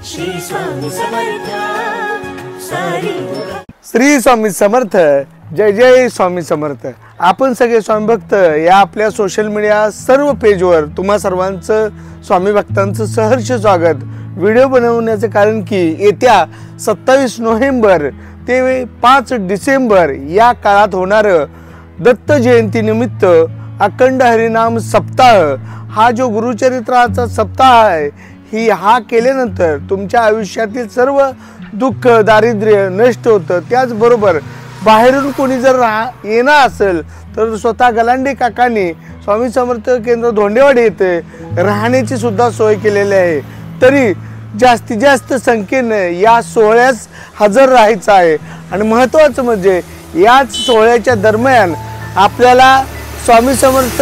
श्री स्वामी समर्थ सारी श्री स्वामी समर्थ। जय जय स्वामी समर्थ। आपण सगळे स्वामी भक्त या आपल्या सोशल मीडिया सर्व पेजवर तुम्हा सर्वांचं स्वामी भक्तांचं सहर्ष स्वागत। व्हिडिओ बनवण्याचे कारण की येत्या 27 नोव्हेंबर ते 5 डिसेंबर या काळात होणार दत्त जयंती निमित्त अखंड हरिनाम सप्ताह हा जो गुरुचरित्राचा सप्ताह आहे हा केल्यानंतर तुमच्या आयुष्यातील सर्व दुःख दारिद्र्य नष्ट होतं। त्याचबरोबर बाहेरून कोणी जर येणार असेल तर स्वतः गलांडे काकांनी स्वामी समर्थ केंद्र धोंडेवाडी येथे राहण्याची सुद्धा सोय केलेली आहे। तरी जास्तीत जास्त संख्येने या सोहळ्यास हजर राहायचं आहे आणि महत्त्वाचं म्हणजे याच सोहळ्याच्या दरम्यान आपल्याला स्वामी समर्थ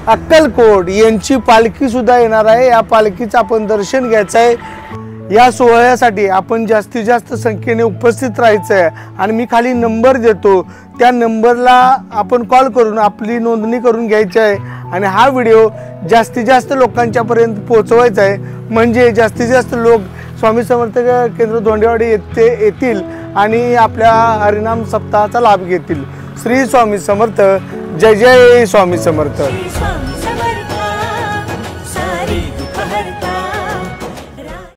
अक्कलकोट यांची पालखी सुद्धा येणार आहे। या पालखीचं आपण दर्शन घ्यायचं आहे। या सोहळ्यासाठी आपण जास्तीत जास्त संख्येने उपस्थित राहायचं आहे आणि मी खाली नंबर देतो त्या नंबरला आपण कॉल करून आपली नोंदणी करून घ्यायची आहे आणि हा व्हिडिओ जास्तीत जास्त लोकांच्या पर्यंत पोहोचवायचा आहे म्हणजे जास्तीत जास्त लोक स्वामी समर्थ केंद्र धोंडेवाडी येतील आणि आपल्या हरिनाम सप्ताहाचा लाभ घेतील। श्री स्वामी समर्थ। जय जय स्वामी समर्थ।